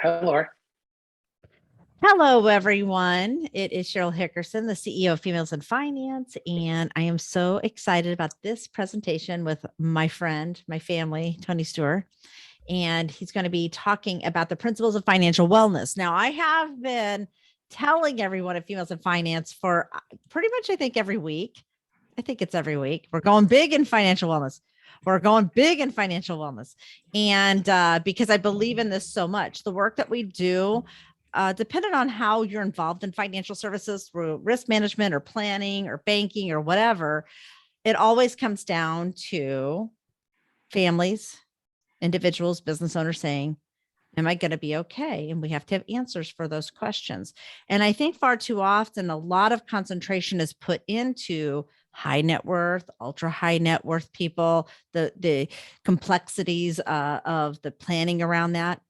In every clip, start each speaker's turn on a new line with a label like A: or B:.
A: Hi, Laura.
B: Hello, everyone. It is Cheryl Hickerson, the CEO of Females in Finance, and I am so excited about this presentation with my friend, my family, Tony Steuer, and he's going to be talking about the principles of financial wellness. Now, I have been telling everyone at Females in Finance for pretty much, I think, every week. I think it's every week. We're going big in financial wellness. We're going big in financial wellness. And because I believe in this so much, the work that we do, depending on how you're involved in financial services through risk management or planning or banking or whatever, it always comes down to families, individuals, business owners saying, am I going to be okay? And we have to have answers for those questions. And I think far too often, a lot of concentration is put into high net worth, ultra high net worth people, the complexities of the planning around that.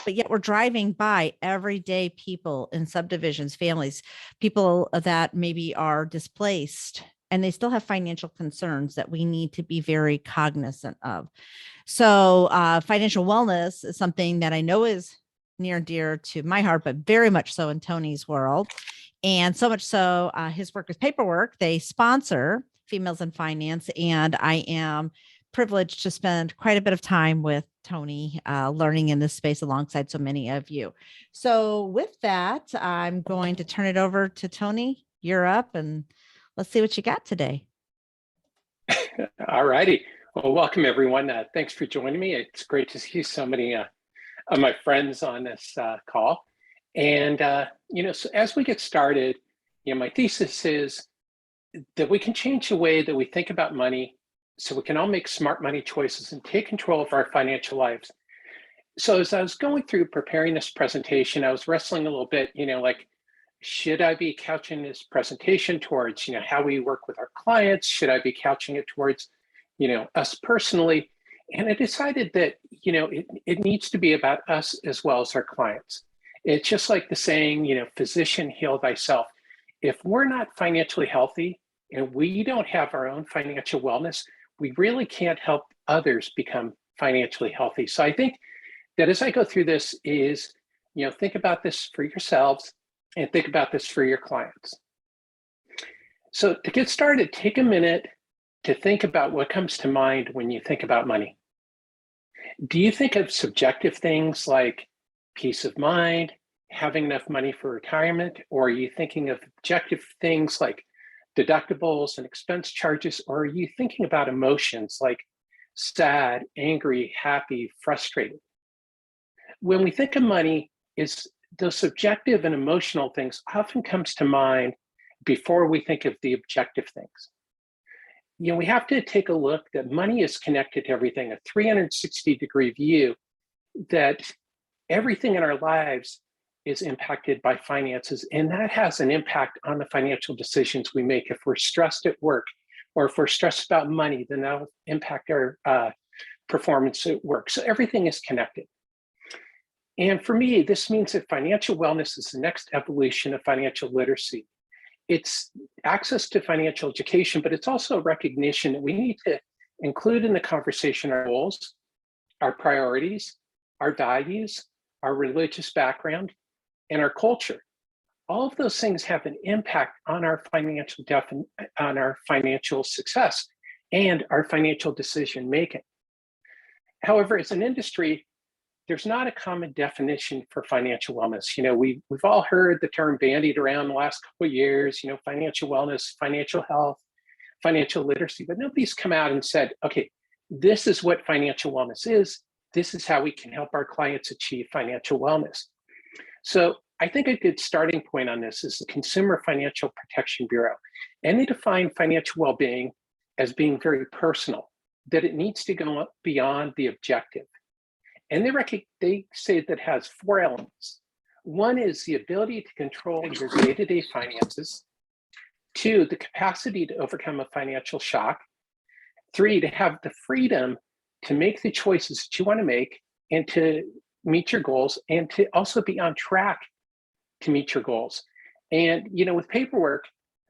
B: But yet we're driving by everyday people in subdivisions, families, people that maybe are displaced, and they still have financial concerns that we need to be very cognizant of. So financial wellness is something that I know is near and dear to my heart, but very much so in Tony's world. And so much so, his work with Paperwork, they sponsor Females in Finance, and I am privileged to spend quite a bit of time with Tony, learning in this space alongside so many of you. So with that, I'm going to turn it over to Tony. You're up, and let's see what you got today.
A: All righty. Well, welcome everyone. Thanks for joining me. It's great to see so many of my friends on this call. And, so as we get started, my thesis is that we can change the way that we think about money so we can all make smart money choices and take control of our financial lives. So as I was going through preparing this presentation, I was wrestling a little bit, should I be couching this presentation towards, how we work with our clients? Should I be couching it towards, us personally? And I decided that, it needs to be about us as well as our clients. It's just like the saying, physician, heal thyself. If we're not financially healthy and we don't have our own financial wellness, we really can't help others become financially healthy. So I think that as I go through this is, think about this for yourselves and think about this for your clients. So to get started, take a minute to think about what comes to mind when you think about money. Do you think of subjective things like peace of mind, having enough money for retirement, or are you thinking of objective things like deductibles and expense charges, or are you thinking about emotions like sad, angry, happy, frustrated? When we think of money, is those subjective and emotional things often comes to mind before we think of the objective things. We have to take a look that money is connected to everything, a 360-degree view, that everything in our lives is impacted by finances, and that has an impact on the financial decisions we make. If we're stressed at work or if we're stressed about money, then that'll impact our performance at work. So everything is connected. And for me, this means that financial wellness is the next evolution of financial literacy. It's access to financial education, but it's also a recognition that we need to include in the conversation our goals, our priorities, our values, our religious background, and our culture. All of those things have an impact on our on our financial success and our financial decision making. However, as an industry, there's not a common definition for financial wellness. We've all heard the term bandied around the last couple of years, financial wellness, financial health, financial literacy, but nobody's come out and said, okay, this is what financial wellness is. This is how we can help our clients achieve financial wellness. So I think a good starting point on this is the Consumer Financial Protection Bureau. And they define financial well-being as being very personal, that it needs to go beyond the objective. And they say that has 4 elements. One is the ability to control your day-to-day finances. 2, the capacity to overcome a financial shock. 3, to have the freedom to make the choices that you want to make and to meet your goals, and to also be on track to meet your goals. And, with Paperwork,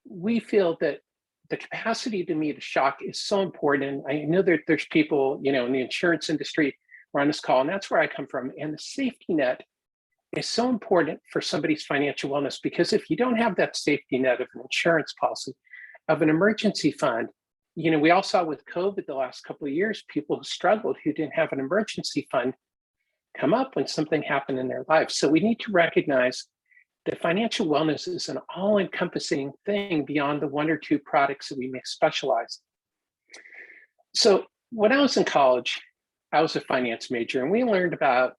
A: we feel that the capacity to meet a shock is so important. I know that there's people, in the insurance industry, we're on this call, and that's where I come from. And the safety net is so important for somebody's financial wellness, because if you don't have that safety net of an insurance policy, of an emergency fund, we all saw with COVID the last couple of years, people who struggled, who didn't have an emergency fund, come up when something happened in their lives. So we need to recognize that financial wellness is an all-encompassing thing beyond the one or two products that we may specialize. So when I was in college, I was a finance major, and we learned about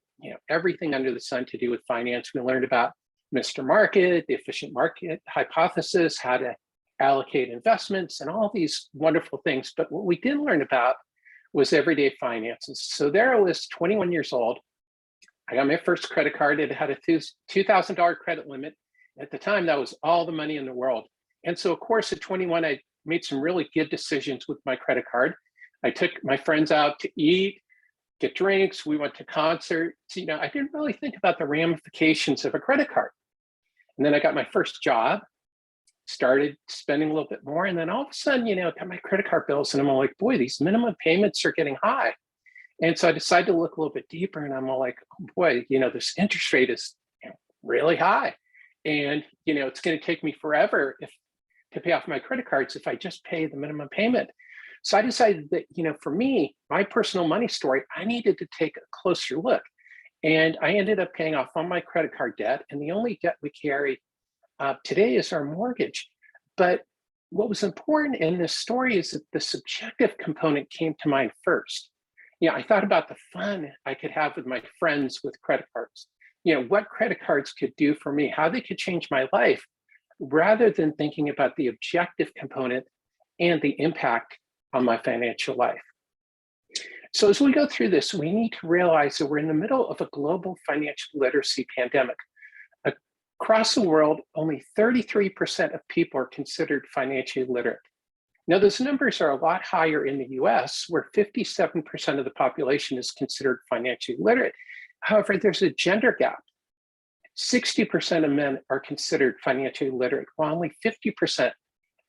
A: everything under the sun to do with finance. We learned about Mr. Market, the efficient market hypothesis, how to allocate investments, and all these wonderful things. But what we didn't learn about was everyday finances. So there I was, 21 years old. I got my first credit card. It had a $2,000 credit limit. At the time, that was all the money in the world. And so, of course, at 21, I made some really good decisions with my credit card. I took my friends out to eat, get drinks. We went to concerts. I didn't really think about the ramifications of a credit card. And then I got my first job, started spending a little bit more. And then all of a sudden, I got my credit card bills, and I'm like, boy, these minimum payments are getting high. And so I decided to look a little bit deeper, and I'm like, oh boy, this interest rate is really high. And, it's going to take me forever to pay off my credit cards if I just pay the minimum payment. So I decided that, for me, my personal money story, I needed to take a closer look. And I ended up paying off all my credit card debt. And the only debt we carry today is our mortgage. But what was important in this story is that the subjective component came to mind first. I thought about the fun I could have with my friends with credit cards, what credit cards could do for me, how they could change my life, rather than thinking about the objective component and the impact on my financial life. So as we go through this, we need to realize that we're in the middle of a global financial literacy pandemic. Across the world, only 33% of people are considered financially literate. Now, those numbers are a lot higher in the US, where 57% of the population is considered financially literate. However, there's a gender gap. 60% of men are considered financially literate, while only 50%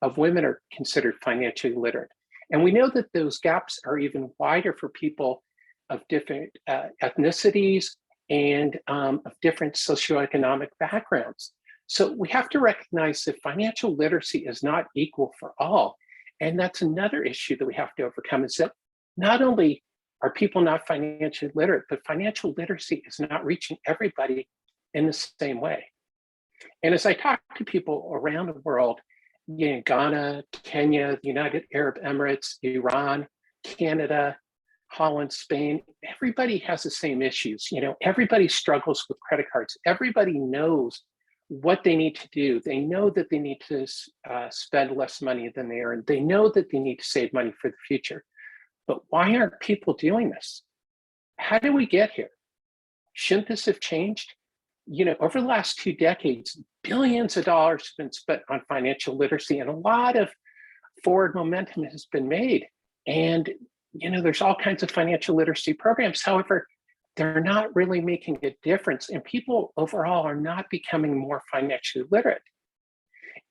A: of women are considered financially literate. And we know that those gaps are even wider for people of different ethnicities and of different socioeconomic backgrounds. So we have to recognize that financial literacy is not equal for all. And that's another issue that we have to overcome, is that not only are people not financially literate, but financial literacy is not reaching everybody in the same way. And as I talk to people around the world, Ghana, Kenya, the United Arab Emirates, Iran, Canada, Holland, Spain, everybody has the same issues. Everybody struggles with credit cards. Everybody knows what they need to do. They know that they need to spend less money than they earn. They know that they need to save money for the future. But why aren't people doing this? How did we get here? Shouldn't this have changed? Over the last 2 decades, billions of dollars have been spent on financial literacy, and a lot of forward momentum has been made. And, there's all kinds of financial literacy programs. However, they're not really making a difference, and people overall are not becoming more financially literate.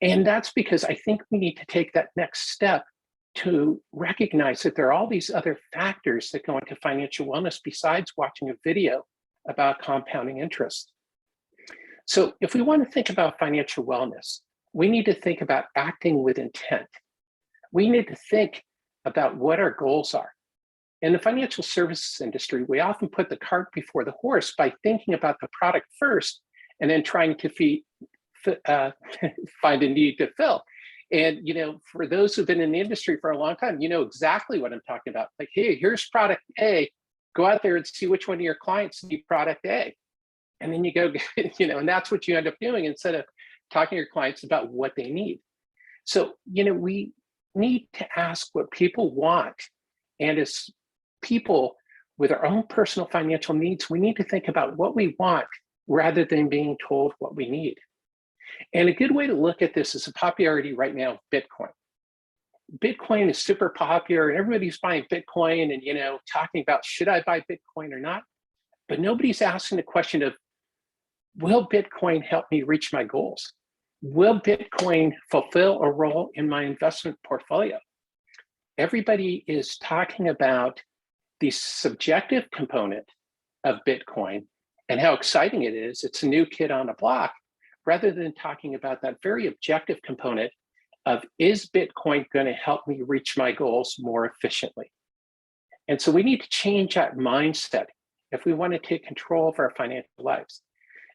A: And that's because I think we need to take that next step to recognize that there are all these other factors that go into financial wellness besides watching a video about compounding interest. So if we want to think about financial wellness, we need to think about acting with intent. We need to think about what our goals are. In the financial services industry, we often put the cart before the horse by thinking about the product first and then trying to find a need to fill. And, for those who've been in the industry for a long time, you know exactly what I'm talking about. Like, hey, here's product A, go out there and see which one of your clients need product A. And then you go, and that's what you end up doing instead of talking to your clients about what they need. So, we need to ask what people want. And as people with our own personal financial needs, we need to think about what we want rather than being told what we need. And a good way to look at this is the popularity right now of Bitcoin. Bitcoin is super popular, and everybody's buying Bitcoin and, talking about, should I buy Bitcoin or not? But nobody's asking the question of, will Bitcoin help me reach my goals? Will Bitcoin fulfill a role in my investment portfolio? Everybody is talking about the subjective component of Bitcoin and how exciting it is. It's a new kid on the block, rather than talking about that very objective component of, is Bitcoin going to help me reach my goals more efficiently? And so we need to change that mindset if we want to take control of our financial lives.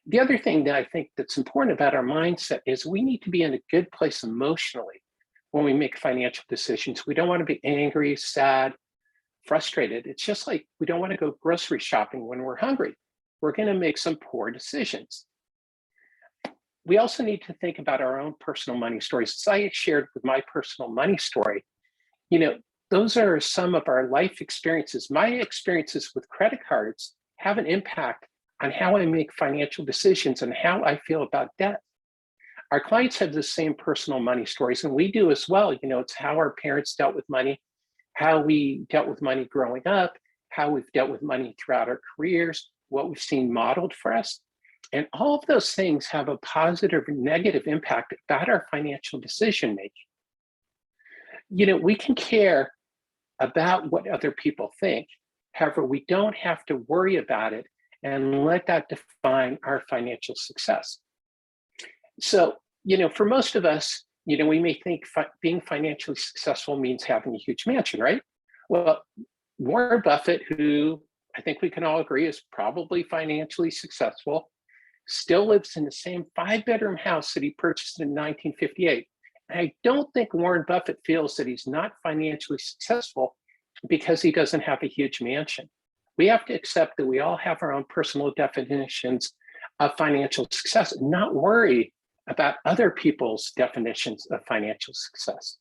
A: The other thing that I think that's important about our mindset is we need to be in a good place emotionally when we make financial decisions. We don't want to be angry, sad, frustrated. It's just like we don't want to go grocery shopping when we're hungry. We're going to make some poor decisions. We also need to think about our own personal money stories. As I shared with my personal money story, those are some of our life experiences. My experiences with credit cards have an impact on how I make financial decisions and how I feel about debt. Our clients have the same personal money stories, and we do as well. It's how our parents dealt with money, how we dealt with money growing up, how we've dealt with money throughout our careers, what we've seen modeled for us. And all of those things have a positive or negative impact about our financial decision making. We can care about what other people think. However, we don't have to worry about it and let that define our financial success. So, for most of us, we may think being financially successful means having a huge mansion, right? Well, Warren Buffett, who I think we can all agree is probably financially successful, still lives in the same 5-bedroom house that he purchased in 1958. And I don't think Warren Buffett feels that he's not financially successful because he doesn't have a huge mansion. We have to accept that we all have our own personal definitions of financial success and not worry about other people's definitions of financial success.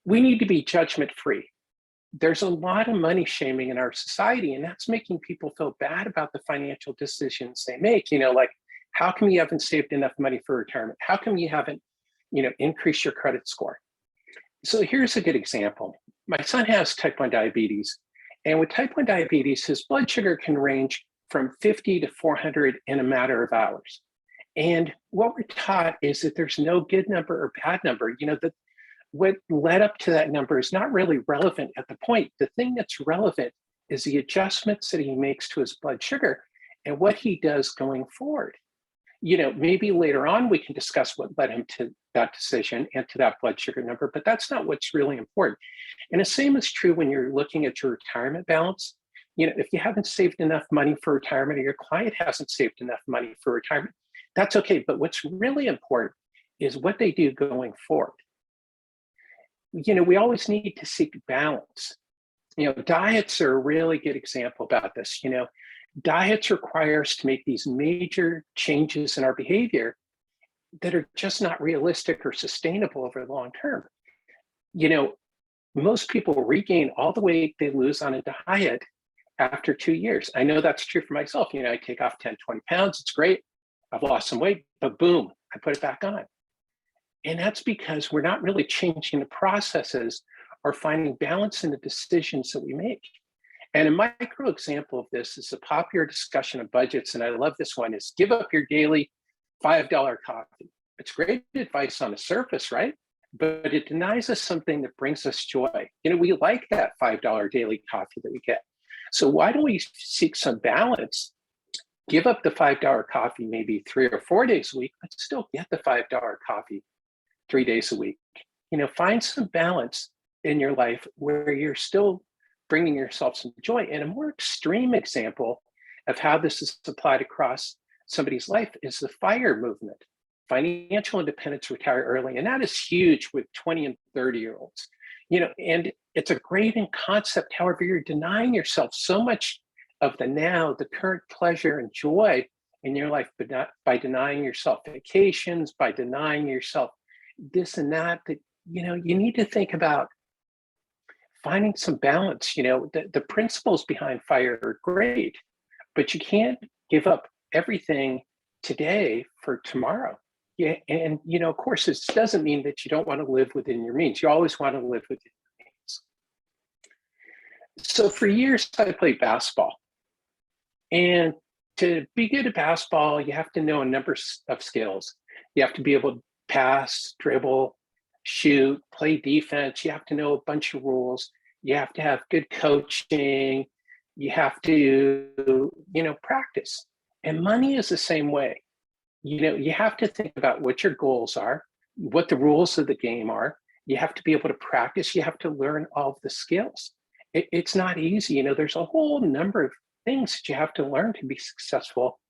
A: We need to be judgment free. There's a lot of money shaming in our society, and that's making people feel bad about the financial decisions they make. Like, how come you haven't saved enough money for retirement? How come you haven't, increased your credit score? So here's a good example. My son has type 1 diabetes. And with type 1 diabetes, his blood sugar can range from 50 to 400 in a matter of hours. And what we're taught is that there's no good number or bad number. That what led up to that number is not really relevant at the point. The thing that's relevant is the adjustments that he makes to his blood sugar and what he does going forward. Maybe later on we can discuss what led him to that decision and to that blood sugar number, but that's not what's really important. And the same is true when you're looking at your retirement balance. If you haven't saved enough money for retirement, or your client hasn't saved enough money for retirement, that's okay. But what's really important is what they do going forward. We always need to seek balance. Diets are a really good example about this. Diets require us to make these major changes in our behavior that are just not realistic or sustainable over the long term. Most people regain all the weight they lose on a diet after 2 years. I know that's true for myself. I take off 10, 20 pounds. It's great. I've lost some weight, but boom, I put it back on. And that's because we're not really changing the processes or finding balance in the decisions that we make. And a micro example of this is a popular discussion of budgets, and I love this one, is give up your daily $5 coffee. It's great advice on the surface, right? But it denies us something that brings us joy. We like that $5 daily coffee that we get. So why don't we seek some balance? Give up the $5 coffee maybe 3 or 4 days a week, but still get the $5 coffee 3 days a week. Find some balance in your life where you're still bringing yourself some joy. And a more extreme example of how this is applied across somebody's life is the FIRE movement, financial independence, retire early. And that is huge with 20 and 30-year-olds. And it's a great concept. However, you're denying yourself so much of the now, the current pleasure and joy in your life, but not by denying yourself vacations, by denying yourself this and that you need to think about finding some balance. The principles behind FIRE are great, but you can't give up everything today for tomorrow. Yeah, and of course, this doesn't mean that you don't want to live within your means. You always want to live within your means. So for years, I played basketball. And to be good at basketball, you have to know a number of skills. You have to be able to pass, dribble, shoot, play defense. You have to know a bunch of rules. You have to have good coaching. You have to, practice. And money is the same way. You have to think about what your goals are, what the rules of the game are. You have to be able to practice. You have to learn all of the skills. It's not easy. There's a whole number of things that you have to learn to be successful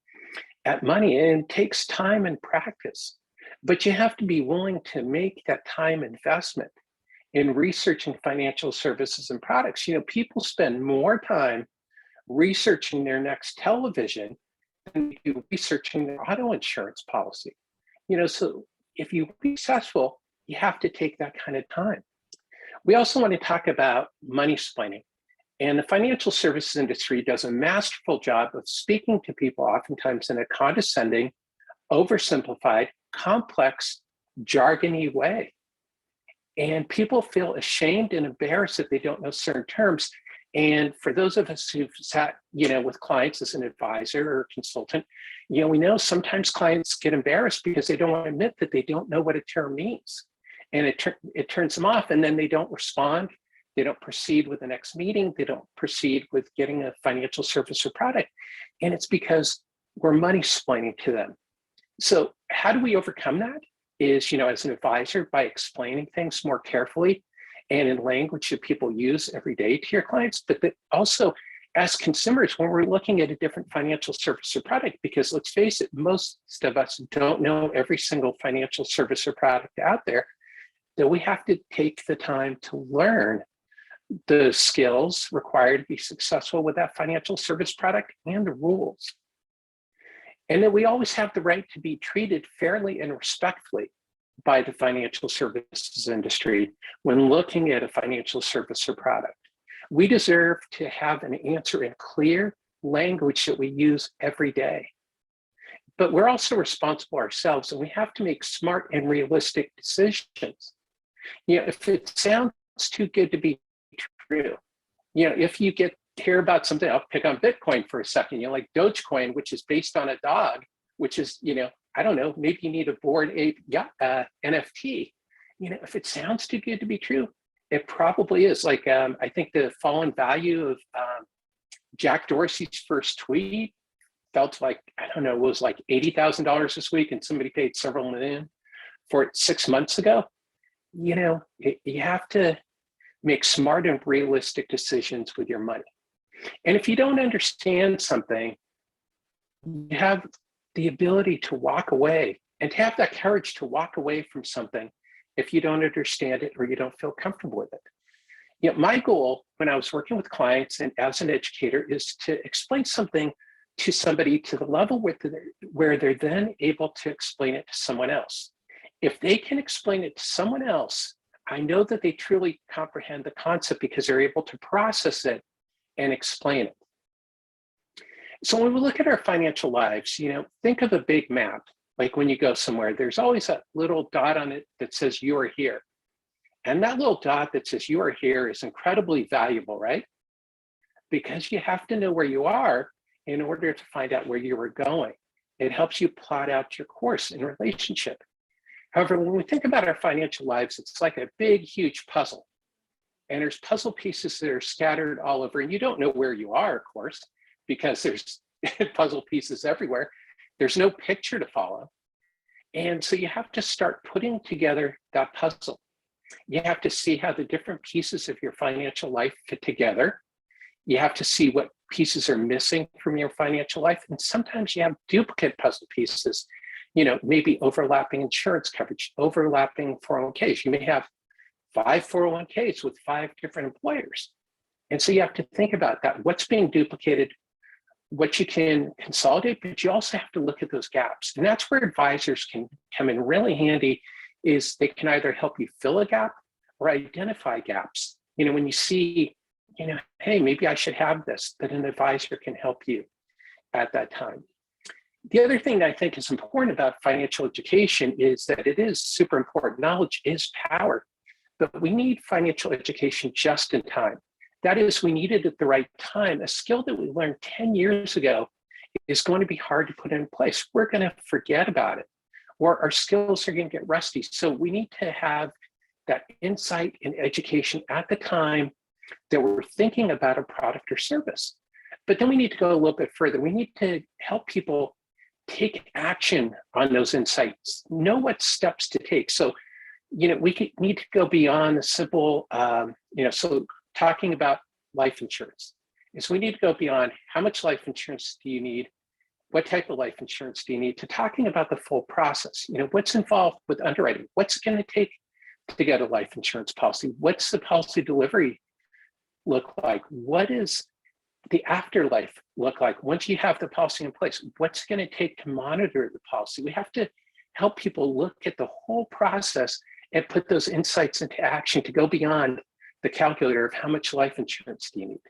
A: at money, and it takes time and practice. But you have to be willing to make that time investment in researching financial services and products. People spend more time researching their next television than they do researching their auto insurance policy. So if you be successful, you have to take that kind of time. We also want to talk about money splaining. And the financial services industry does a masterful job of speaking to people, oftentimes in a condescending, oversimplified, complex, jargony way. And people feel ashamed and embarrassed that they don't know certain terms. And for those of us who've sat, with clients as an advisor or consultant, we know sometimes clients get embarrassed because they don't want to admit that they don't know what a term means. And it turns them off, and then they don't respond. They don't proceed with the next meeting. They don't proceed with getting a financial service or product. And it's because we're money splaining to them. So how do we overcome that? Is, as an advisor, by explaining things more carefully and in language that people use every day to your clients, but that also as consumers, when we're looking at a different financial service or product, because let's face it, most of us don't know every single financial service or product out there, that we have to take the time to learn the skills required to be successful with that financial service product and the rules. And that we always have the right to be treated fairly and respectfully by the financial services industry when looking at a financial service or product. We deserve to have an answer in clear language that we use every day. But we're also responsible ourselves, and we have to make smart and realistic decisions. If it sounds too good to be true, if you hear about something, I'll pick on Bitcoin for a second, like Dogecoin, which is based on a dog, which is, I don't know, maybe you need a Bored Ape NFT. If it sounds too good to be true, it probably is. Like, I think the fallen value of Jack Dorsey's first tweet felt like, I don't know, it was like $80,000 this week, and somebody paid several million for it 6 months ago. You have to make smart and realistic decisions with your money. And if you don't understand something, you have the ability to walk away and to have that courage to walk away from something if you don't understand it or you don't feel comfortable with it. My goal when I was working with clients and as an educator is to explain something to somebody to the level where they're then able to explain it to someone else. If they can explain it to someone else, I know that they truly comprehend the concept because they're able to process it and explain it. So when we look at our financial lives, think of a big map. Like when you go somewhere, there's always a little dot on it that says you are here. And that little dot that says you are here is incredibly valuable, right? Because you have to know where you are in order to find out where you are going. It helps you plot out your course in relationship. However, when we think about our financial lives, it's like a big, huge puzzle. And there's puzzle pieces that are scattered all over. And you don't know where you are, of course, because there's puzzle pieces everywhere. There's no picture to follow. And so you have to start putting together that puzzle. You have to see how the different pieces of your financial life fit together. You have to see what pieces are missing from your financial life. And sometimes you have duplicate puzzle pieces, maybe overlapping insurance coverage, overlapping 401ks. You may have 5 401ks with 5 different employers. And so you have to think about that. What's being duplicated, what you can consolidate, but you also have to look at those gaps. And that's where advisors can come in really handy, is they can either help you fill a gap or identify gaps. When you see, hey, maybe I should have this, that an advisor can help you at that time. The other thing that I think is important about financial education is that it is super important. Knowledge is power, but we need financial education just in time. That is, we need it at the right time. A skill that we learned 10 years ago is going to be hard to put in place. We're going to forget about it, or our skills are going to get rusty. So we need to have that insight and education at the time that we're thinking about a product or service. But then we need to go a little bit further. We need to help people take action on those insights, know what steps to take. So, we need to go beyond the simple, so talking about life insurance is we need to go beyond how much life insurance do you need? What type of life insurance do you need, to talking about the full process? What's involved with underwriting? What's it going to take to get a life insurance policy? What's the policy delivery look like? What is the afterlife look like once you have the policy in place? What's it going to take to monitor the policy? We have to help people look at the whole process and put those insights into action to go beyond the calculator of how much life insurance do you need.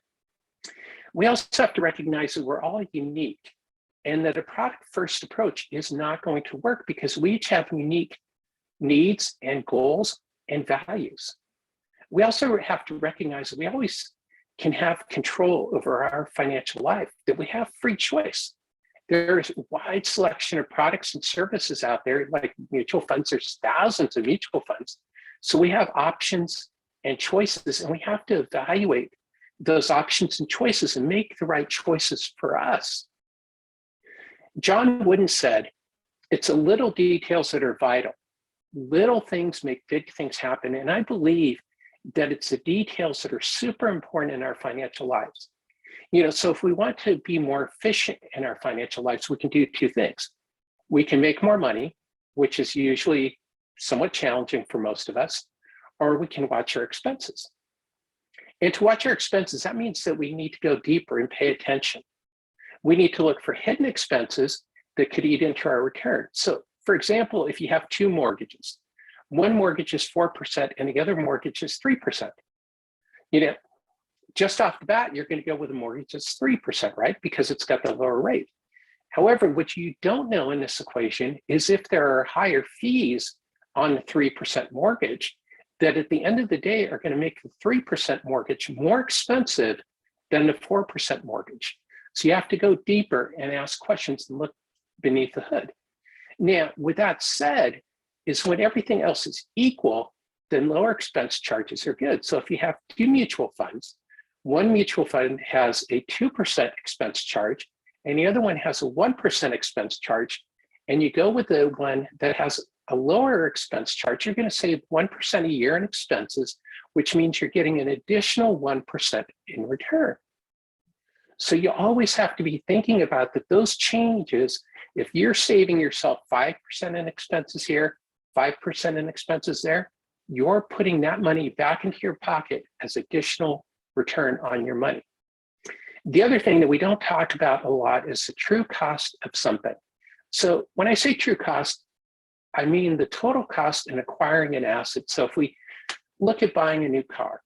A: We also have to recognize that we're all unique and that a product first approach is not going to work because we each have unique needs and goals and values. We also have to recognize that we always can have control over our financial life, that we have free choice. There's a wide selection of products and services out there, like mutual funds. There's thousands of mutual funds. So we have options and choices, and we have to evaluate those options and choices and make the right choices for us. John Wooden said, it's the little details that are vital. Little things make big things happen. And I believe that it's the details that are super important in our financial lives. So if we want to be more efficient in our financial lives, we can do two things. We can make more money, which is usually somewhat challenging for most of us, or we can watch our expenses. And to watch our expenses, that means that we need to go deeper and pay attention. We need to look for hidden expenses that could eat into our return. So for example, if you have two mortgages, one mortgage is 4% and the other mortgage is 3%. Just off the bat, you're going to go with a mortgage that's 3%, right? Because it's got the lower rate. However, what you don't know in this equation is if there are higher fees on the 3% mortgage, that at the end of the day are going to make the 3% mortgage more expensive than the 4% mortgage. So you have to go deeper and ask questions and look beneath the hood. Now, with that said, is when everything else is equal, then lower expense charges are good. So if you have two mutual funds, one mutual fund has a 2% expense charge, and the other one has a 1% expense charge, and you go with the one that has a lower expense charge, you're going to save 1% a year in expenses, which means you're getting an additional 1% in return. So you always have to be thinking about that those changes, if you're saving yourself 5% in expenses here, 5% in expenses there, you're putting that money back into your pocket as additional return on your money. The other thing that we don't talk about a lot is the true cost of something. So when I say true cost, I mean the total cost in acquiring an asset. So if we look at buying a new car,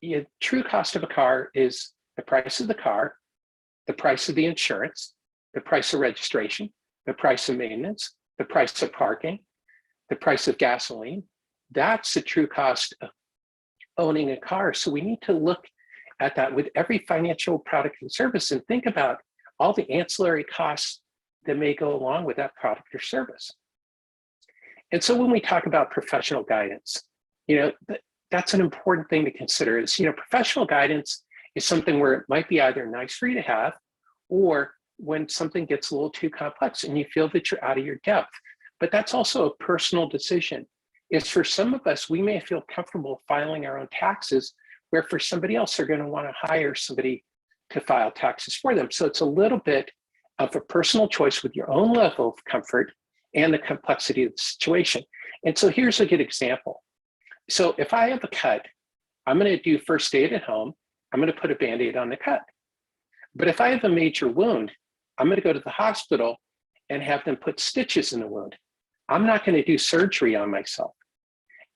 A: the true cost of a car is the price of the car, the price of the insurance, the price of registration, the price of maintenance, the price of parking, the price of gasoline. That's the true cost of owning a car. So we need to look at that with every financial product and service and think about all the ancillary costs that may go along with that product or service. And so when we talk about professional guidance, that's an important thing to consider is, professional guidance is something where it might be either nice for you to have, or when something gets a little too complex and you feel that you're out of your depth. But that's also a personal decision. Is for some of us, we may feel comfortable filing our own taxes, where for somebody else, they're going to want to hire somebody to file taxes for them. So it's a little bit of a personal choice with your own level of comfort and the complexity of the situation. And so here's a good example. So if I have a cut, I'm going to do first aid at home. I'm going to put a Band-Aid on the cut. But if I have a major wound, I'm going to go to the hospital and have them put stitches in the wound. I'm not going to do surgery on myself.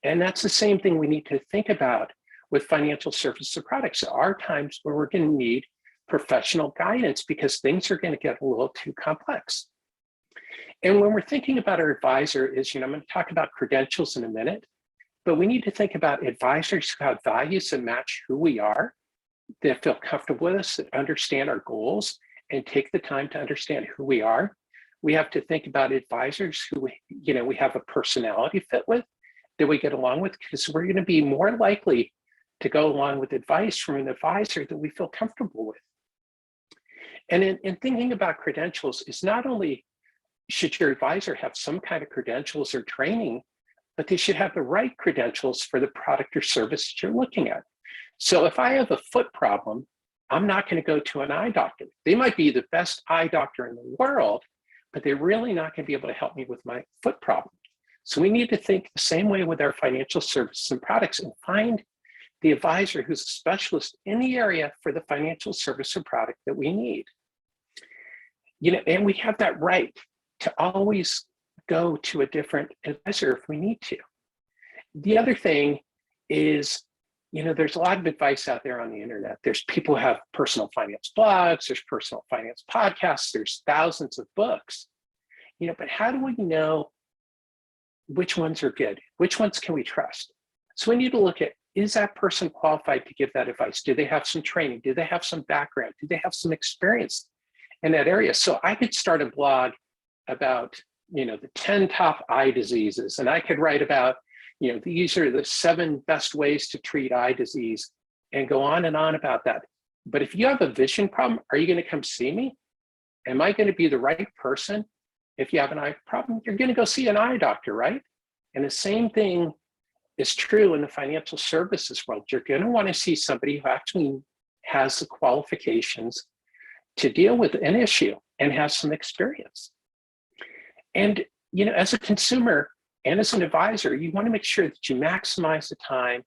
A: And that's the same thing we need to think about with financial services products. There are times where we're going to need professional guidance because things are going to get a little too complex. And when we're thinking about our advisor is, I'm going to talk about credentials in a minute, but we need to think about advisors who have values that match who we are, that feel comfortable with us, that understand our goals and take the time to understand who we are. We have to think about advisors who, we have a personality fit with, that we get along with, because we're going to be more likely to go along with advice from an advisor that we feel comfortable with. And in thinking about credentials is not only should your advisor have some kind of credentials or training, but they should have the right credentials for the product or service that you're looking at. So if I have a foot problem, I'm not going to go to an eye doctor. They might be the best eye doctor in the world, but they're really not going to be able to help me with my foot problem. So we need to think the same way with our financial services and products and find the advisor who's a specialist in the area for the financial service or product that we need. And we have that right to always go to a different advisor if we need to. The other thing is, there's a lot of advice out there on the internet. There's people who have personal finance blogs, there's personal finance podcasts, there's thousands of books, but how do we know which ones are good? Which ones can we trust? So we need to look at, is that person qualified to give that advice? Do they have some training? Do they have some background? Do they have some experience in that area? So I could start a blog about, the 10 top eye diseases, and I could write about, these are the 7 best ways to treat eye disease and go on and on about that. But if you have a vision problem, are you going to come see me? Am I going to be the right person? If you have an eye problem, you're going to go see an eye doctor, right? And the same thing is true in the financial services world. You're going to want to see somebody who actually has the qualifications to deal with an issue and has some experience. And, as a consumer and as an advisor, you want to make sure that you maximize the time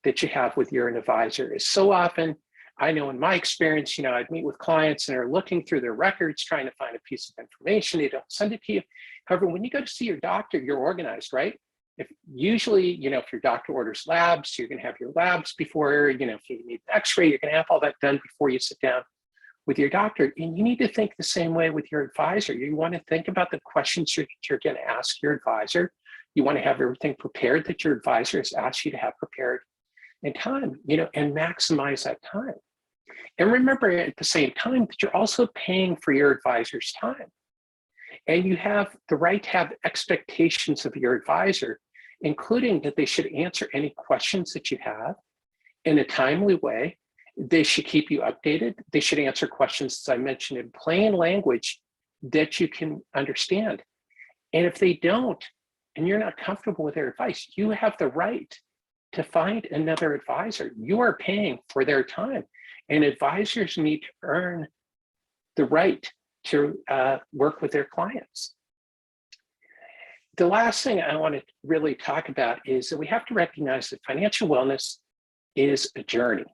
A: that you have with your advisor. Is so often, I know in my experience, I'd meet with clients and they're looking through their records, trying to find a piece of information. They don't send it to you. However, when you go to see your doctor, you're organized, right? If usually, if your doctor orders labs, you're going to have your labs before, if you need an x-ray, you're going to have all that done before you sit down with your doctor. And you need to think the same way with your advisor. You want to think about the questions you're going to ask your advisor. You want to have everything prepared that your advisor has asked you to have prepared in time, and maximize that time. And remember at the same time that you're also paying for your advisor's time. And you have the right to have expectations of your advisor, including that they should answer any questions that you have in a timely way. They should keep you updated. They should answer questions, as I mentioned, in plain language that you can understand. And if they don't, and you're not comfortable with their advice, you have the right to find another advisor. You are paying for their time. And advisors need to earn the right to work with their clients. The last thing I want to really talk about is that we have to recognize that financial wellness is a journey.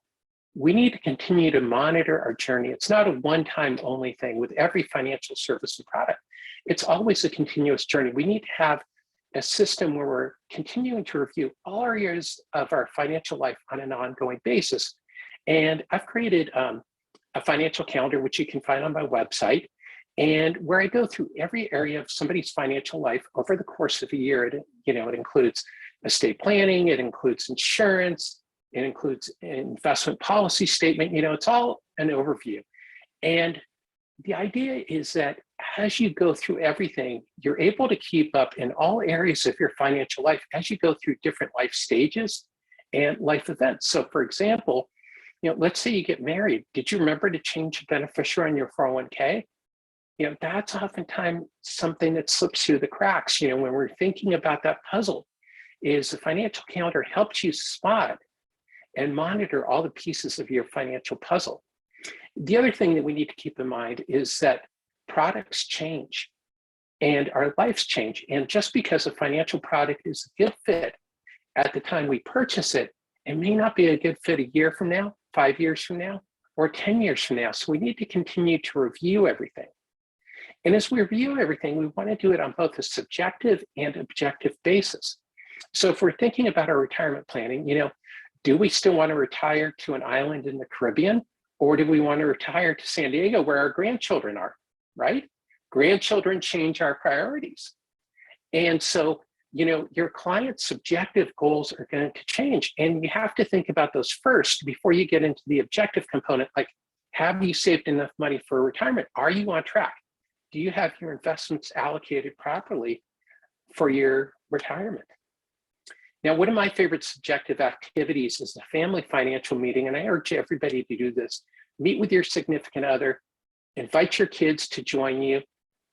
A: We need to continue to monitor our journey. It's not a one-time only thing with every financial service and product. It's always a continuous journey. We need to have a system where we're continuing to review all areas of our financial life on an ongoing basis. And I've created a financial calendar, which you can find on my website, and where I go through every area of somebody's financial life over the course of a year. It includes estate planning, it includes insurance, it includes an investment policy statement. It's all an overview. And the idea is that as you go through everything, you're able to keep up in all areas of your financial life as you go through different life stages and life events. So for example, let's say you get married. Did you remember to change the beneficiary on your 401k? That's oftentimes something that slips through the cracks. When we're thinking about that puzzle, is the financial calendar helps you spot and monitor all the pieces of your financial puzzle. The other thing that we need to keep in mind is that products change and our lives change. And just because a financial product is a good fit at the time we purchase it, it may not be a good fit a year from now, 5 years from now, or 10 years from now. So we need to continue to review everything. And as we review everything, we want to do it on both a subjective and objective basis. So if we're thinking about our retirement planning, do we still want to retire to an island in the Caribbean, or do we want to retire to San Diego where our grandchildren are, right? Grandchildren change our priorities. And so, your client's subjective goals are going to change. And you have to think about those first before you get into the objective component, like, have you saved enough money for retirement? Are you on track? Do you have your investments allocated properly for your retirement? Now, one of my favorite subjective activities is the family financial meeting, and I urge everybody to do this. Meet with your significant other, Invite your kids to join you.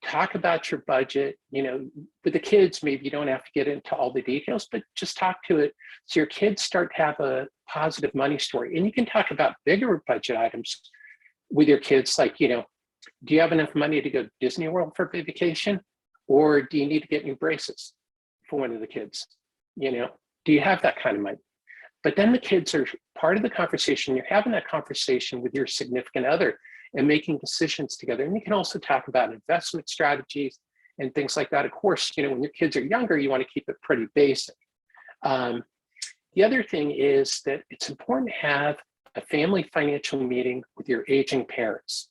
A: Talk about your budget. With the kids, maybe you don't have to get into all the details, but just talk to it so your kids start to have a positive money story. And you can talk about bigger budget items with your kids, like, do you have enough money to go to Disney World for a vacation? Or do you need to get new braces for one of the kids? Do you have that kind of money? But then the kids are part of the conversation. You're having that conversation with your significant other and making decisions together. And you can also talk about investment strategies and things like that. Of course, when your kids are younger, you want to keep it pretty basic. The other thing is that it's important to have a family financial meeting with your aging parents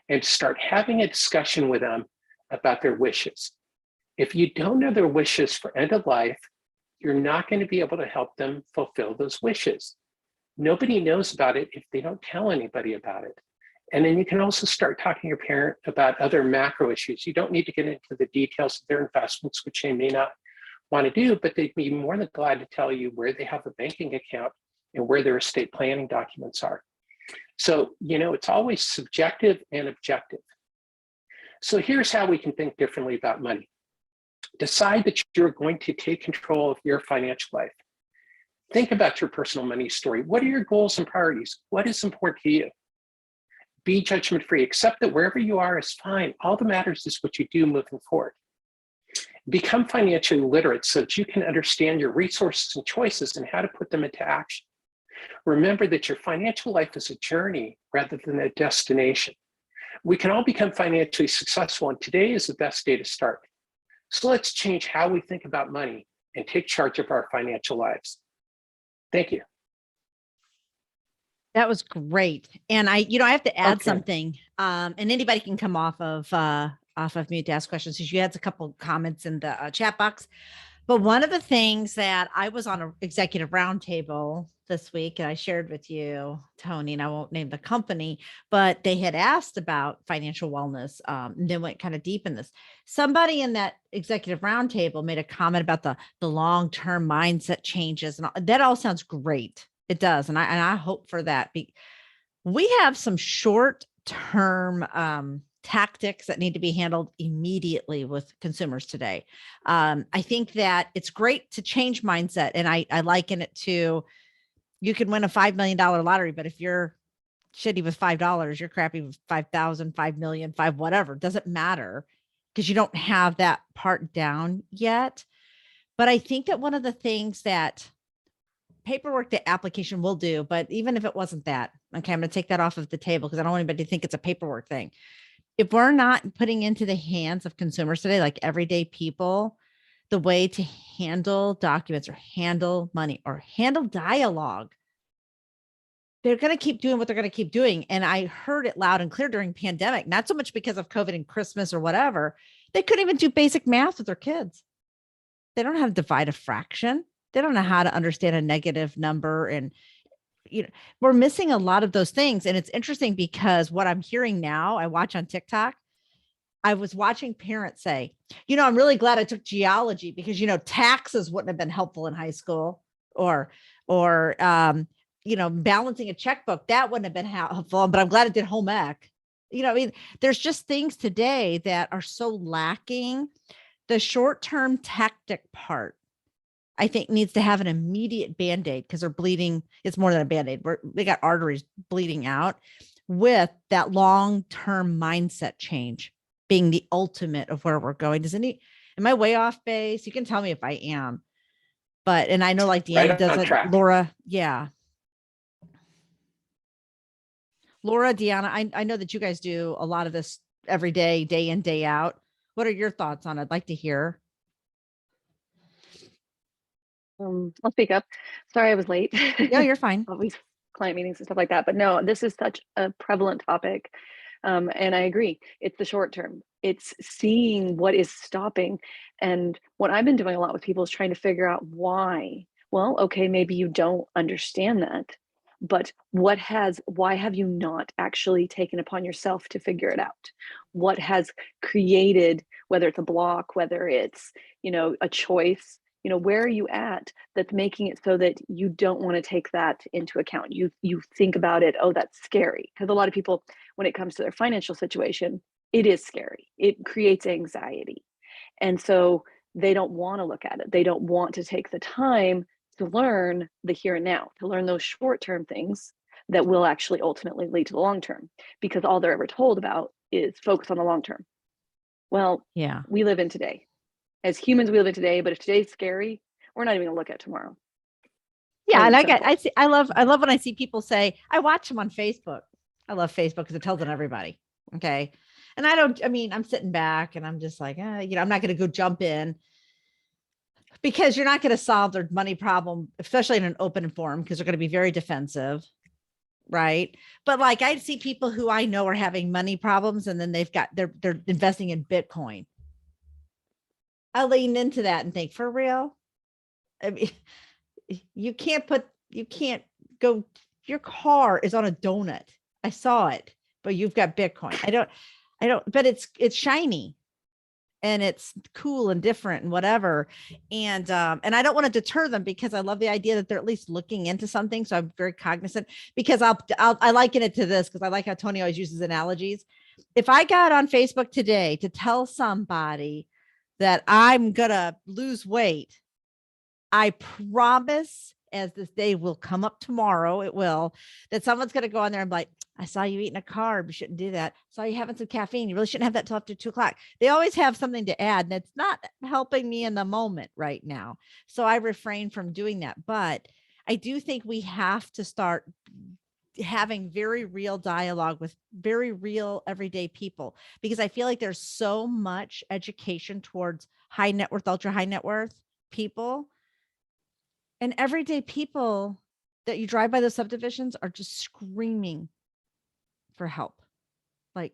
A: and start having a discussion with them about their wishes. If you don't know their wishes for end of life, you're not going to be able to help them fulfill those wishes. Nobody knows about it if they don't tell anybody about it. And then you can also start talking to your parent about other macro issues. You don't need to get into the details of their investments, which they may not want to do, but they'd be more than glad to tell you where they have a banking account and where their estate planning documents are. So, it's always subjective and objective. So here's how we can think differently about money. Decide that you're going to take control of your financial life. Think about your personal money story. What are your goals and priorities? What is important to you? Be judgment-free. Accept that wherever you are is fine. All that matters is what you do moving forward. Become financially literate so that you can understand your resources and choices and how to put them into action. Remember that your financial life is a journey rather than a destination. We can all become financially successful, and today is the best day to start. So let's change how we think about money and take charge of our financial lives. Thank you.
B: That was great. And I have to add
A: Okay.
B: something. And anybody can come off of mute to ask questions, because you had a couple comments in the chat box. But one of the things that I was on an executive roundtable this week, and I shared with you, Tony, and I won't name the company, but they had asked about financial wellness, and then went kind of deep in this. Somebody in that executive roundtable made a comment about the long-term mindset changes, and that all sounds great. It does, and I hope for that. We have some short-term tactics that need to be handled immediately with consumers today. I think that it's great to change mindset, and I liken it to, you can win a $5 million lottery, but if you're shitty with $5, you're crappy with 5,000, 5 million, 5 whatever, doesn't matter, because you don't have that part down yet. But I think that one of the things that paperwork, the application will do, but even if it wasn't that, okay, I'm going to take that off of the table because I don't want anybody to think it's a paperwork thing. If we're not putting into the hands of consumers today, like everyday people, the way to handle documents or handle money or handle dialogue, they're going to keep doing what they're going to keep doing. And I heard it loud and clear during pandemic, not so much because of COVID and Christmas or whatever. They couldn't even do basic math with their kids. They don't know how to divide a fraction. They don't know how to understand a negative number. And, we're missing a lot of those things. And it's interesting because what I'm hearing now, I watch on TikTok, I was watching parents say, I'm really glad I took geology because, taxes wouldn't have been helpful in high school, or balancing a checkbook, that wouldn't have been helpful, but I'm glad it did home ec. There's just things today that are so lacking. The short-term tactic part, I think, needs to have an immediate Band-Aid because they're bleeding. It's more than a Band-Aid. They got arteries bleeding out, with that long-term mindset change being the ultimate of where we're going. Am I way off base? You can tell me if I am, and I know like Deanna
A: Right
B: does
A: on
B: it.
A: track.
B: Laura. Yeah. Laura, Deanna, I know that you guys do a lot of this every day, day in, day out. What are your thoughts on it? I'd like to hear.
C: I'll speak up. Sorry, I was late.
B: No, you're fine.
C: Always client meetings and stuff like that. But no, this is such a prevalent topic. And I agree. It's the short term. It's seeing what is stopping. And what I've been doing a lot with people is trying to figure out why. Well, okay, maybe you don't understand that, but why have you not actually taken upon yourself to figure it out? What has created, whether it's a block, whether it's, a choice, Where are you at that's making it so that you don't want to take that into account? You think about it, oh, that's scary. Because a lot of people, when it comes to their financial situation, it is scary. It creates anxiety. And so they don't want to look at it. They don't want to take the time to learn the here and now, to learn those short-term things that will actually ultimately lead to the long term, because all they're ever told about is focus on the long term. Well,
B: Yeah.
C: we live in today. As humans, we live in today, but if today's scary, we're not even gonna look at tomorrow.
B: Yeah. And
C: Simple.
B: I love when I see people say, I watch them on Facebook. I love Facebook because it tells on everybody. Okay. And I'm sitting back and I'm just like, I'm not going to go jump in, because you're not going to solve their money problem, especially in an open forum, because they're going to be very defensive. Right. But like, I see people who I know are having money problems, and then they're investing in Bitcoin. I lean into that and think, for real? I mean, you can't go, your car is on a donut. I saw it, but you've got Bitcoin. I don't, but it's shiny and it's cool and different and whatever. And I don't want to deter them, because I love the idea that they're at least looking into something. So I'm very cognizant, because I liken it to this, because I like how Tony always uses analogies. If I got on Facebook today to tell somebody that I'm going to lose weight, I promise, as this day will come up tomorrow, it will, that someone's going to go on there and be like, I saw you eating a carb. You shouldn't do that. Saw you having some caffeine. You really shouldn't have that till after 2:00. They always have something to add, and it's not helping me in the moment right now. So I refrain from doing that. But I do think we have to start having very real dialogue with very real everyday people, because I feel like there's so much education towards high net worth, ultra high net worth people, and everyday people that you drive by those subdivisions are just screaming for help. Like,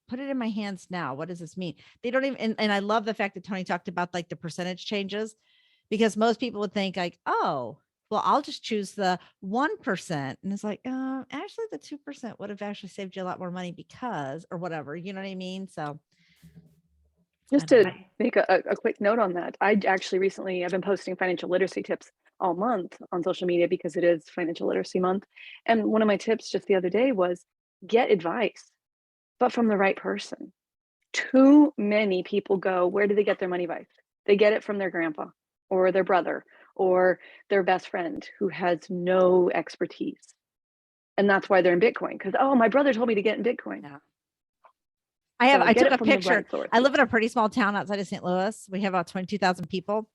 B: put it in my hands now. What does this mean? They don't even, and I love the fact that Tony talked about like the percentage changes, because most people would think like, oh, well, I'll just choose the 1%. And it's like, actually the 2% would have actually saved you a lot more money, because, or whatever, you know what I mean? So
C: Just to make a quick note on that, I've been posting financial literacy tips all month on social media, because it is financial literacy month. And one of my tips just the other day was get advice, but from the right person. Too many people go, where do they get their money advice? They get it from their grandpa or their brother or their best friend who has no expertise. And that's why they're in Bitcoin, because, oh, my brother told me to get in Bitcoin.
B: Yeah.
C: So
B: I took
C: get it
B: a
C: from the
B: picture.
C: right source.
B: I live in a pretty small town outside of St. Louis. We have about 22,000 people.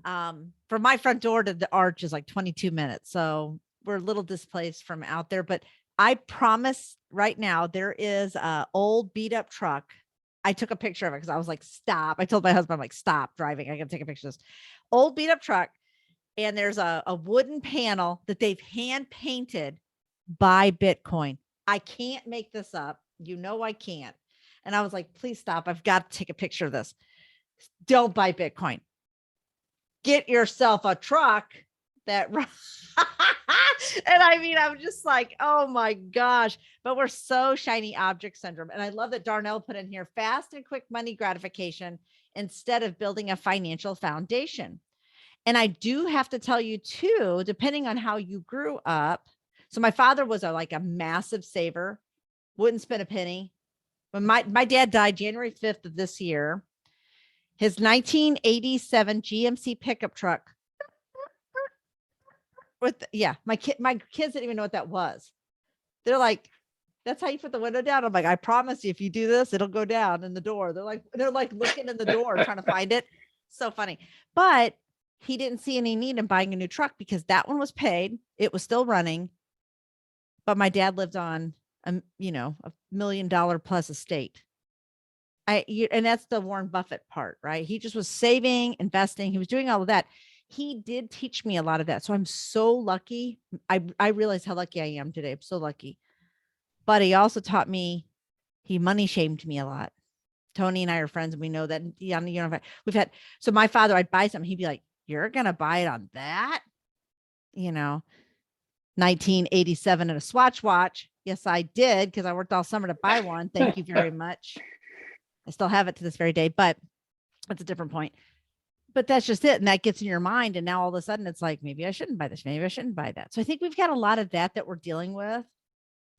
B: From my front door to the arch is like 22 minutes. So we're a little displaced from out there, but I promise right now, there is a old beat up truck. I took a picture of it because I was like, stop. I told my husband, I'm like, stop driving. I got to take a picture of this old beat up truck. And there's a wooden panel that they've hand painted by Bitcoin. I can't make this up. You know, I can't. And I was like, please stop. I've got to take a picture of this. Don't buy Bitcoin. Get yourself a truck that and I mean, I'm just like, oh my gosh, but we're so shiny object syndrome. And I love that Darnell put in here fast and quick money gratification instead of building a financial foundation. And I do have to tell you too, depending on how you grew up. So my father was like a massive saver, wouldn't spend a penny. When my dad died January 5th of this year, his 1987 GMC pickup truck with, my kids didn't even know what that was. They're like, that's how you put the window down. I'm like, I promise you, if you do this, it'll go down in the door. They're like looking in the door, trying to find it. So funny. But he didn't see any need in buying a new truck because that one was paid. It was still running. But my dad lived on $1 million plus estate. And that's the Warren Buffett part, right? He just was saving, investing. He was doing all of that. He did teach me a lot of that. So I'm so lucky. I realize how lucky I am today. I'm so lucky. But he also taught me, he money shamed me a lot. Tony and I are friends, and we know that, we've had, so my father, I'd buy something. He'd be like, you're going to buy it on that? 1987 and a Swatch watch. Yes, I did, because I worked all summer to buy one. Thank you very much. I still have it to this very day, but that's a different point. but that's just it. And that gets in your mind. And now all of a sudden it's like, maybe I shouldn't buy this. Maybe I shouldn't buy that. So I think we've got a lot of that we're dealing with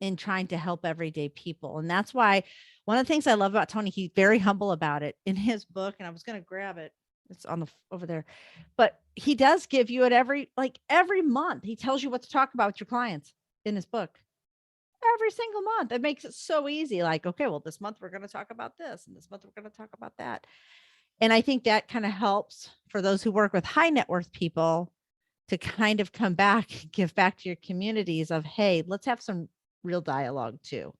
B: in trying to help everyday people. And that's why one of the things I love about Tony, he's very humble about it in his book. And I was going to grab it. It's on the over there, but he does give you it every month. He tells you what to talk about with your clients in his book every single month. It makes it so easy. Like, okay, well, this month we're going to talk about this, and this month we're going to talk about that. And I think that kind of helps for those who work with high net worth people to kind of come back, give back to your communities of, hey, let's have some real dialogue too.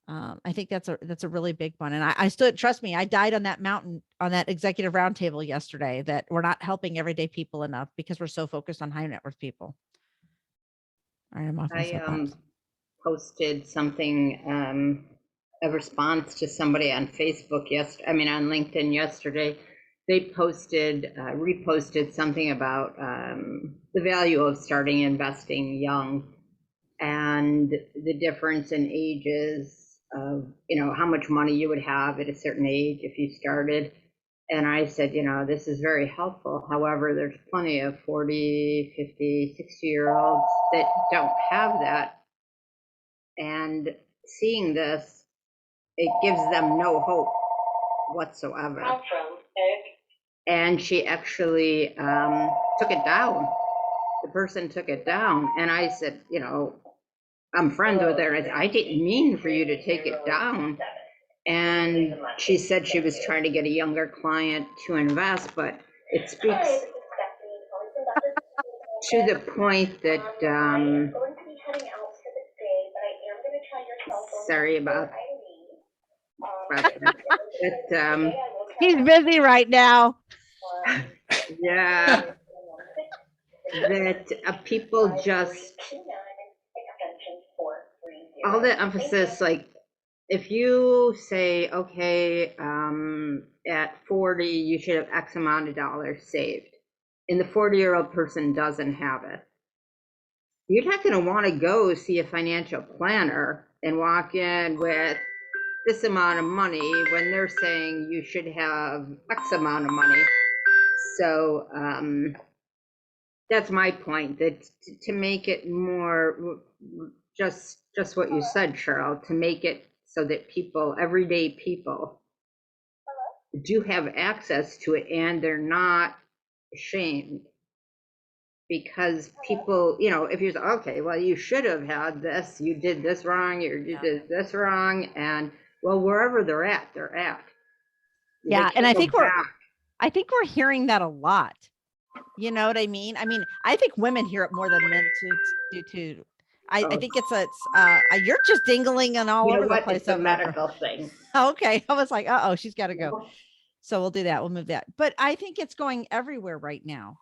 B: I think that's a really big one. And I stood, trust me, I died on that mountain on that executive roundtable yesterday that we're not helping everyday people enough because we're so focused on high net worth people. All right, I'm off my soapbox.
D: Posted something, a response to somebody on Facebook on LinkedIn yesterday. They reposted something about the value of starting investing young and the difference in ages of, how much money you would have at a certain age if you started. And I said, this is very helpful. However, there's plenty of 40, 50, 60-year-olds that don't have that. And seeing this, it gives them no hope whatsoever. And she actually took it down. The person took it down. And I said, I'm friends with her. I didn't mean for you to take it down. And she said she was trying to get a younger client to invest, but it speaks to the point that, sorry about that.
B: He's busy right now.
D: Yeah, that people just, all the emphasis, like, if you say, okay, at 40, you should have X amount of dollars saved, and the 40-year-old person doesn't have it, you're not going to want to go see a financial planner and walk in with this amount of money when they're saying you should have X amount of money. So that's my point, that to make it more just what you said, Cheryl, to make it so that people, everyday people, do have access to it and they're not ashamed. Because people, if you're okay, well, you should have had this, you did this wrong, you did this wrong, and well, wherever they're at.
B: Yeah, and I think we're hearing that a lot. You know what I mean? I think women hear it more than men too. I think you're just dingling and all over the place.
D: It's a medical thing.
B: Okay, I was like, she's got to go. So we'll do that. We'll move that. But I think it's going everywhere right now,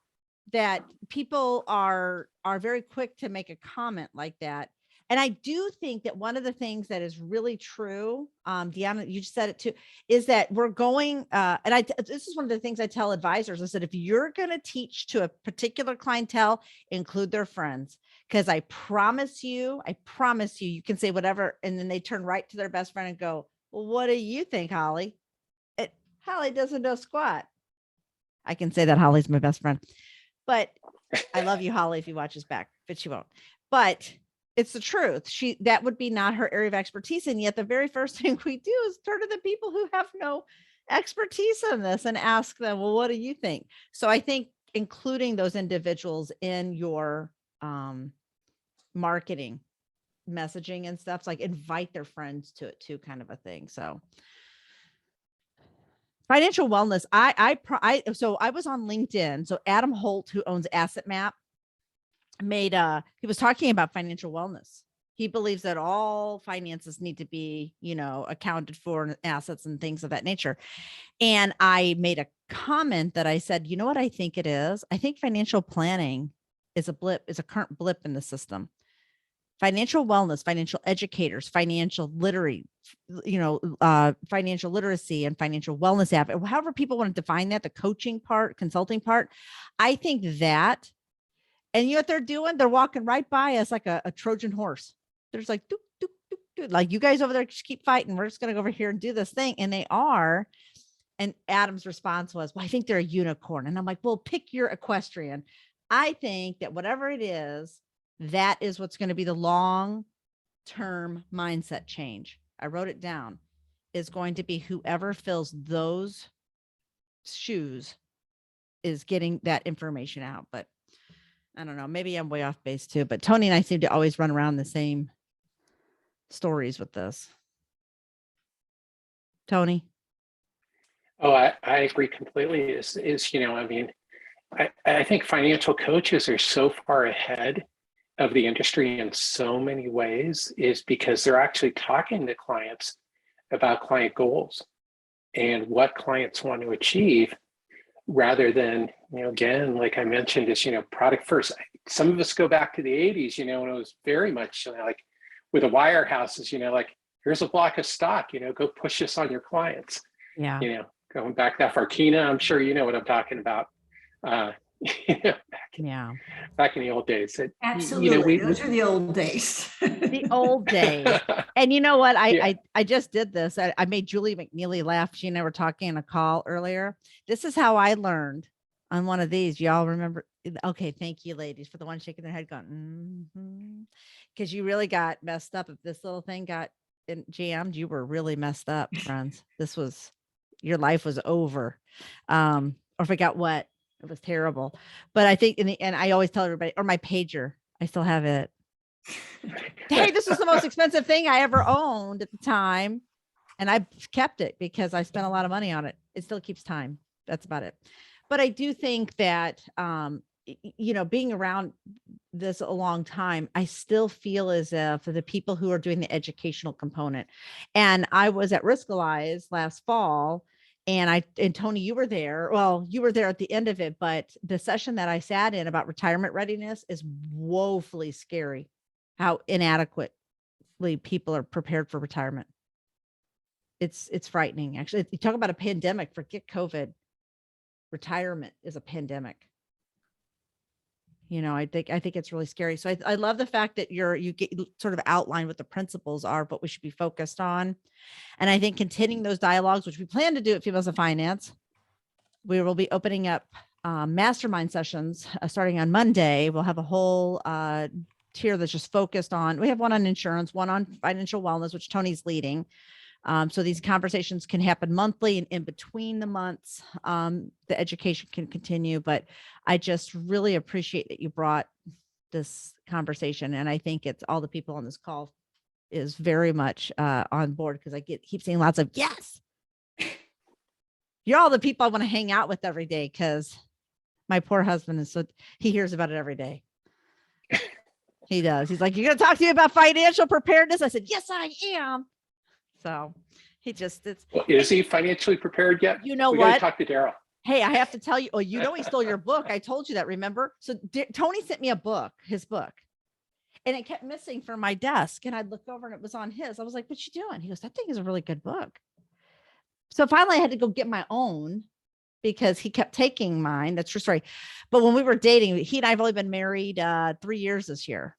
B: that people are very quick to make a comment like that. And I do think that one of the things that is really true, Deanna, you just said it too, is that we're going, this is one of the things I tell advisors. I said, if you're going to teach to a particular clientele, include their friends, because I promise you, you can say whatever. And then they turn right to their best friend and go, well, what do you think, Holly? Holly doesn't know squat. I can say that Holly's my best friend, but I love you, Holly, if you watch us back, but she won't. But it's the truth. That would be not her area of expertise. And yet the very first thing we do is turn to the people who have no expertise in this and ask them, well, what do you think? So I think including those individuals in your marketing, messaging and stuff, like invite their friends to it too, kind of a thing. So financial wellness. So I was on LinkedIn. So Adam Holt, who owns Asset Map, he was talking about financial wellness. He believes that all finances need to be, accounted for, assets and things of that nature. And I made a comment that I said, you know what I think it is? I think financial planning is a current blip in the system. Financial wellness, financial educators, financial literacy, financial literacy and financial wellness app, however people want to define that, the coaching part, consulting part. I think that, and you know what they're doing? They're walking right by us like a Trojan horse. There's like, doop, doop, doop, doop. Like, you guys over there just keep fighting. We're just going to go over here and do this thing. And they are. And Adam's response was, well, I think they're a unicorn. And I'm like, well, pick your equestrian. I think that whatever it is, that is what's going to be the long-term mindset change. I wrote it down, is going to be whoever fills those shoes is getting that information out. But I don't know, maybe I'm way off base too, but Tony and I seem to always run around the same stories with this. Tony?
A: Oh, I agree completely. I mean, I think financial coaches are so far ahead of the industry in so many ways, is because they're actually talking to clients about client goals and what clients want to achieve, rather than, again, like I mentioned, is, product first. Some of us go back to the 80s, and it was very much like with the wirehouses, like, here's a block of stock, go push this on your clients.
B: Yeah.
A: Going back that far. Kina, I'm sure you know what I'm talking about. Back in the old days.
E: Absolutely. Those are the old days.
B: The old days. And you know what?
A: Yeah.
B: I just did this. I made Julie McNeely laugh. She and I were talking in a call earlier. This is how I learned on one of these. Y'all remember? Okay, thank you, ladies, for the one shaking their head going, because you really got messed up. If this little thing got jammed, you were really messed up, friends. Your life was over. Or if it got wet, it was terrible. But I think in the end, I always tell everybody, or my pager, I still have it. Hey, this was the most expensive thing I ever owned at the time. And I kept it because I spent a lot of money on it. It still keeps time. That's about it. But I do think that, being around this a long time, I still feel as if the people who are doing the educational component, and I was at Riskalyze last fall, and Tony, you were there. Well, you were there at the end of it, but the session that I sat in about retirement readiness is woefully scary, how inadequately people are prepared for retirement. It's frightening. Actually, you talk about a pandemic, forget COVID. Retirement is a pandemic. I think it's really scary. So I love the fact that you get sort of outline what the principles are, what we should be focused on. And I think continuing those dialogues, which we plan to do at Females of Finance, we will be opening up mastermind sessions starting on Monday. We'll have a whole tier that's just focused on, we have one on insurance, one on financial wellness, which Tony's leading. So these conversations can happen monthly, and in between the months, the education can continue. But I just really appreciate that you brought this conversation. And I think it's all the people on this call is very much on board, because I keep seeing lots of yes. You're all the people I want to hang out with every day, because my poor husband he hears about it every day. He does. He's like, you're going to talk to me about financial preparedness? I said, yes, I am. So
A: is he financially prepared yet?
B: You know
A: we
B: what?
A: gotta talk to Daryl.
B: Hey, I have to tell you, he stole your book. I told you that, remember? So Tony sent me his book, and it kept missing from my desk. And I'd look over and it was on his. I was like, what you doing? He goes, that thing is a really good book. So finally I had to go get my own, because he kept taking mine. That's true story. But when we were dating, he and I have only been married 3 years this year.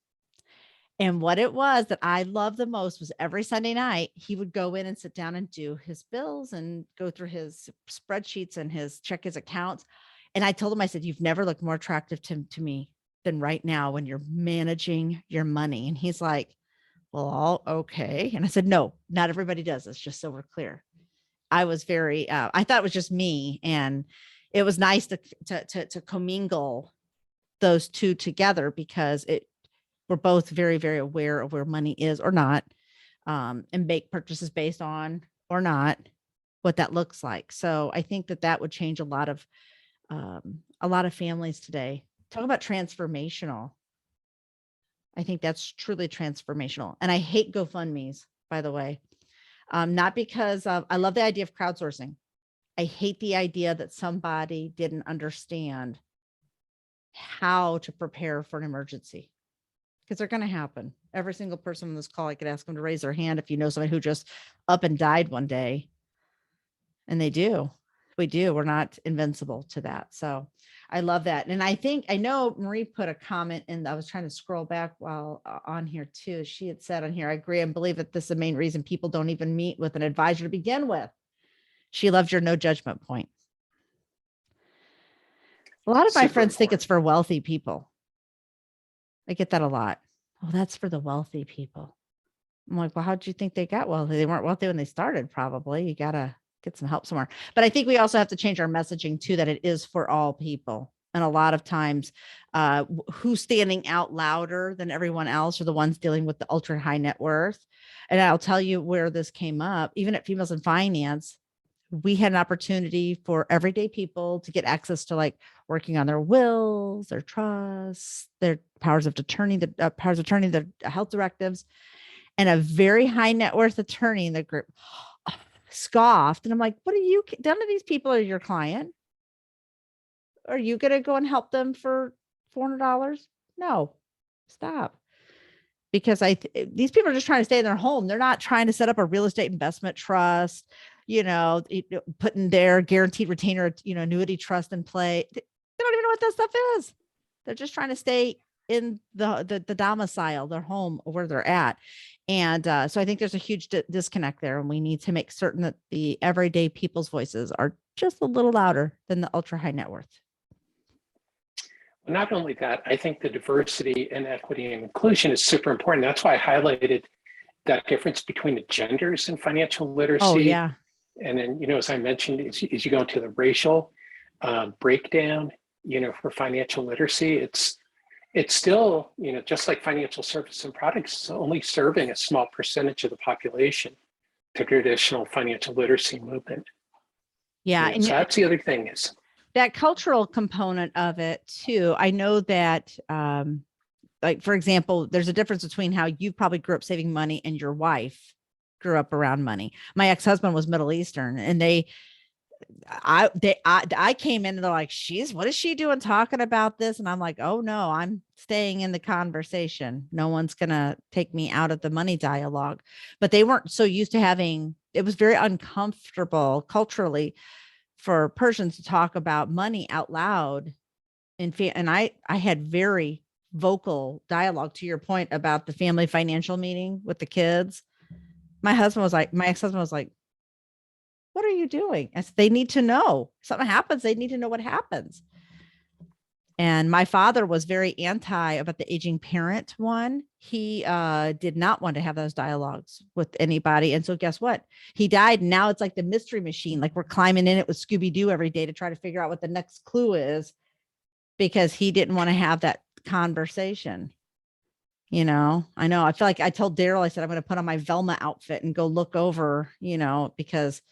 B: And what it was that I loved the most was every Sunday night, he would go in and sit down and do his bills and go through his spreadsheets and check his accounts. And I told him, I said, you've never looked more attractive to me than right now when you're managing your money. And he's like, well, okay. And I said, no, not everybody does this, just so we're clear. I was very, I thought it was just me. And it was nice to commingle those two together, because we're both very, very aware of where money is or not, and make purchases based on or not what that looks like. So I think that would change a lot of families today. Talk about transformational. I think that's truly transformational. And I hate GoFundMe's, by the way, not because I love the idea of crowdsourcing. I hate the idea that somebody didn't understand how to prepare for an emergency, because they're going to happen. Every single person on this call, I could ask them to raise their hand if you know somebody who just up and died one day. And they do. We do. We're not invincible to that. So I love that. And I know Marie put a comment in. I was trying to scroll back while on here too. She had said on here, I agree and believe that this is the main reason people don't even meet with an advisor to begin with. She loves your no judgment point. A lot of my
A: Super
B: friends think
A: important.
B: it's for wealthy people. I get that a lot. Oh, that's for the wealthy people. I'm like, well, how did you think they got wealthy? They weren't wealthy when they started, probably. You got to get some help somewhere. But I think we also have to change our messaging too, that it is for all people. And a lot of times, who's standing out louder than everyone else are the ones dealing with the ultra high net worth. And I'll tell you where this came up, even at Females in Finance. We had an opportunity for everyday people to get access to like working on their wills, their trusts, their powers of attorney, their health directives, and a very high net worth attorney in the group scoffed. And I'm like, what are you, none of these people are your client. Are you going to go and help them for $400? No, stop. Because these people are just trying to stay in their home. They're not trying to set up a real estate investment trust, putting their guaranteed retainer, annuity trust in play. They don't even know what that stuff is. They're just trying to stay in the domicile, their home, where they're at. And so I think there's a huge disconnect there. And we need to make certain that the everyday people's voices are just a little louder than the ultra high net worth.
A: Not only that, I think the diversity and equity and inclusion is super important. That's why I highlighted that difference between the genders in financial literacy.
B: Oh, yeah.
A: And then, as I mentioned, as you go into the racial breakdown, for financial literacy, it's still, just like financial services and products, it's only serving a small percentage of the population, the traditional financial literacy movement.
B: Yeah.
A: And so that's the other thing is
B: that cultural component of it too. I know that, like, for example, there's a difference between how you probably grew up saving money and your wife grew up around money. My ex-husband was Middle Eastern, and I came in and they're like, what is she doing talking about this? And I'm like, oh no, I'm staying in the conversation. No one's going to take me out of the money dialogue. But they weren't so used to it was very uncomfortable culturally for Persians to talk about money out loud. And I had very vocal dialogue, to your point about the family financial meeting with the kids. My ex-husband was like, what are you doing? I said, they need to know. Something happens, they need to know what happens. And my father was very anti about the aging parent one. He did not want to have those dialogues with anybody. And so guess what? He died. And now it's like the mystery machine. Like we're climbing in it with Scooby-Doo every day to try to figure out what the next clue is, because he didn't want to have that conversation. I know. I feel like I told Daryl, I said, I'm going to put on my Velma outfit and go look over, because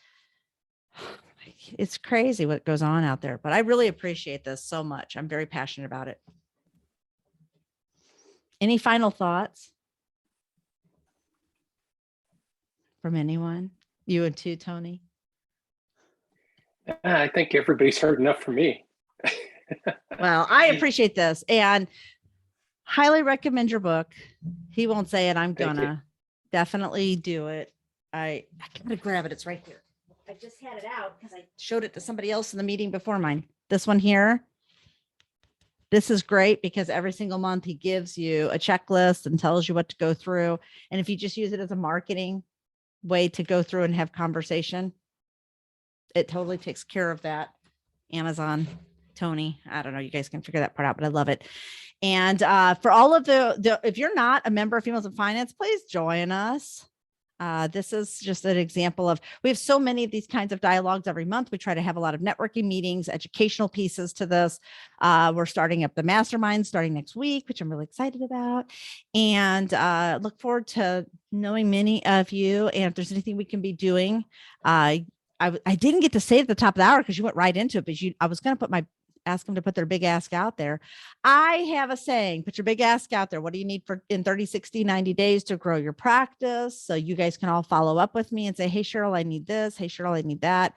B: it's crazy what goes on out there. But I really appreciate this so much. I'm very passionate about it. Any final thoughts from anyone? You and too, Tony?
A: I think everybody's heard enough from me.
B: Well, I appreciate this and highly recommend your book. He won't say it. I'm gonna definitely do it. I gotta grab it. It's right here. I just had it out because I showed it to somebody else in the meeting before mine. This one here. This is great because every single month he gives you a checklist and tells you what to go through. And if you just use it as a marketing way to go through and have conversation, it totally takes care of that. Amazon, Tony, I don't know, you guys can figure that part out, but I love it. And for all of if you're not a member of Females in Finance, please join us. This is just an example of, we have so many of these kinds of dialogues every month. We try to have a lot of networking meetings, educational pieces to this. We're starting up the mastermind starting next week, which I'm really excited about. And look forward to knowing many of you. And if there's anything we can be doing, I didn't get to say at the top of the hour because you went right into it, but I was going to ask them to put their big ask out there. I have a saying, put your big ask out there. What do you need in 30, 60, 90 days to grow your practice? So you guys can all follow up with me and say, hey, Cheryl, I need this. Hey, Cheryl, I need that.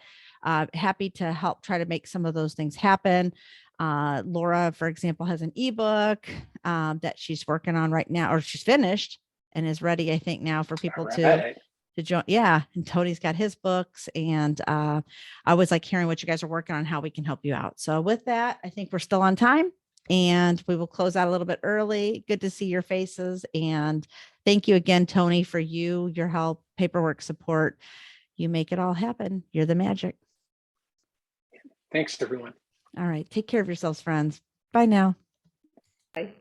B: Happy to help try to make some of those things happen. Laura, for example, has an ebook that she's working on right now, or she's finished and is ready, I think, now for people to join. Yeah. And Tony's got his books, and I always like hearing what you guys are working on, how we can help you out. So with that, I think we're still on time and we will close out a little bit early. Good to see your faces. And thank you again, Tony, for your help, paperwork support. You make it all happen. You're the magic.
A: Thanks, everyone.
B: All right. Take care of yourselves, friends. Bye now.
D: Bye.